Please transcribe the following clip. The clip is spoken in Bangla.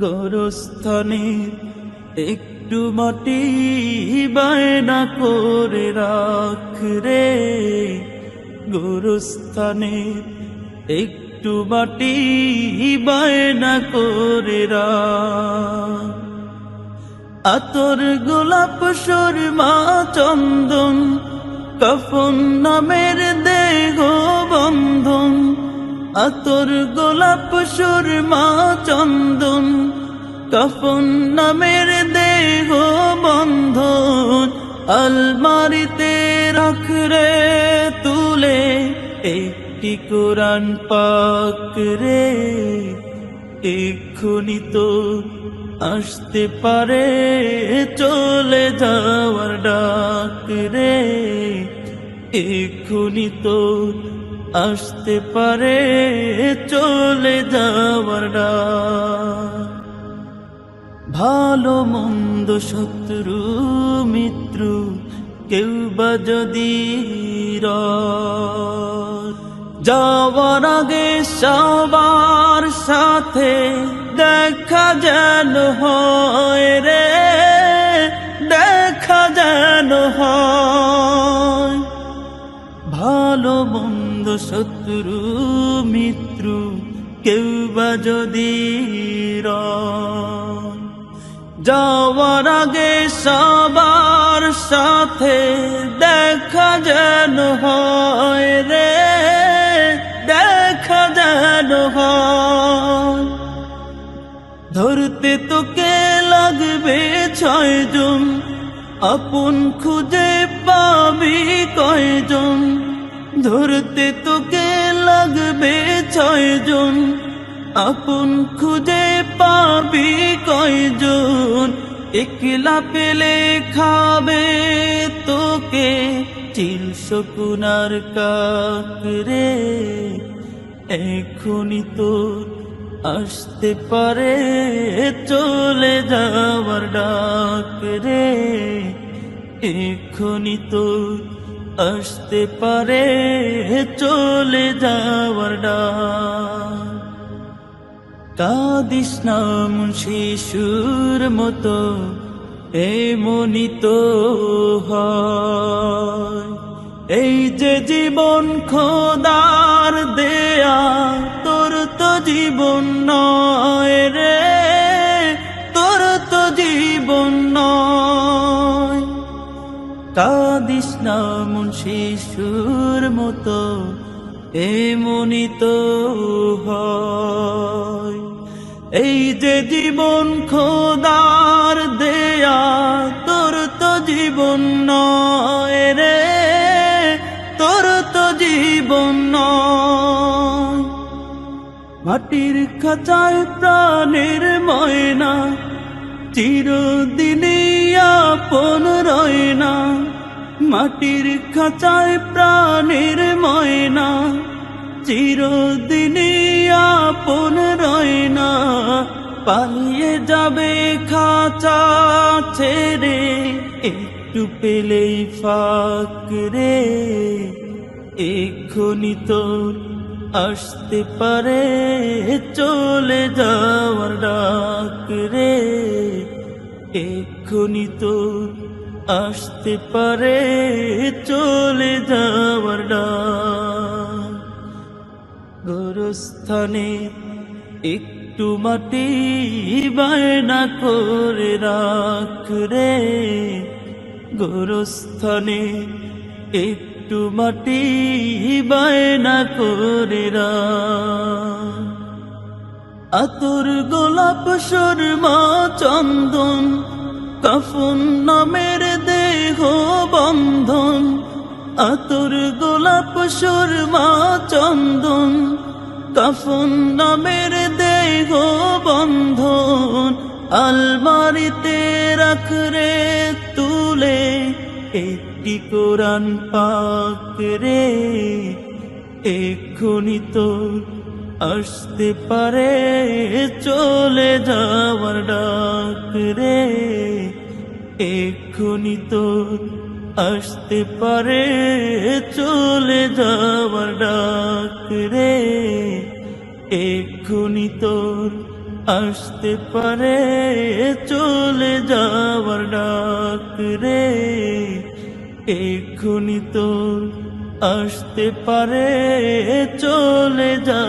গোরস্থানে একটু মাটি বায়না করে রাখ রে, গোরস্থানে একটু মাটি বায়না করে রাখ। আতর গোলাপ সুরমা চন্দন কাফন নামের দেহ বন্ধন, আতর গোলাপ সুরমা চন্দন কাফন নামের দেহ বন্ধন, আলমারিতে রাখ রে তুলে একটি কোরআন পাক রে। এক্ষুনি তো আসতে পারে চলে যাওয়ার ডাক রে, এক্ষুনি তো আসতে পারে চলে যাওয়ার ডাক। ভালো মন্দ শত্রু মিত্র কেউ বা যদি যাওয়ার আগে সবার সাথে দেখা যেন হয় রে, দেখা যেন হয়। ভালো মন্দ শত্রু মিত্র কেউ বা যদি যাওয়ার আগে সবার সাথে দেখা যেন হয় রে, দেখা যেন হয়। ধরতে তোকে লাগবে 6 জন, আপন খুঁজে পাবি কয়জন। ধরতে তোকে লাগবে 6 জন, আপন খুঁজে পাবি কয়জন। একলা পেলে খাবে তোকে চিল শকুনার কাক রে, এখনই তোর আসতে পারে চলে যাওয়ার ডাক রে, এখনই তোর আসতে পারে চলে যাওয়ার ডাক। কাঁদিস না শিশুর মতো এমনই তো হয়। এই যে জীবন খোদার দেয়া তোর তো জীবন নয় রে, তোর তো জীবন নয়। কাঁদিস না শিশুর মতো এমনই তো হয়। এই যে জীবন খোদার দেয়া তোর তো জীবন নয় রে, তোর তো জীবন নয়। মাটির খাঁচায় প্রাণের ময়না চিরদিনই আপন রয় না, মাটির খাঁচায় প্রাণের ময়না চিরদিনই আপন রয় না। পালিয়ে যাবে খাঁচা ছেড়ে একটু পেলেই ফাঁক রে, এক্ষুনি তোর আসতে পারে চলে যাওয়ার ডাক রে, এক্ষুনি তোর আসতে পারে চলে যাওয়ার ডাক। গোরস্থানে একটু মাটি বায়না করে রাখ রে, গোরস্থানে একটু মাটি বায়না করে রাখ। আতর গোলাপ সুরমা চন্দন কাফন নামের দেহ বন্ধন, আতর গোলাপ সুরমা চন্দন কাফন নামের দেহ বন্ধন, আলমারিতে রাখ রে তুলে একটি কোরআন পাক রে, এক্ষুনি তোর আসতে পারে চলে যাওয়ার ডাক রে, এক্ষুনি তোর আসতে পারে চলে যাওয়ার ডাক রে, এক্ষুনি তোর আসতে পারে চলে যাওয়ার ডাক রে, এক্ষুনি তোর আসতে পারে চলে যা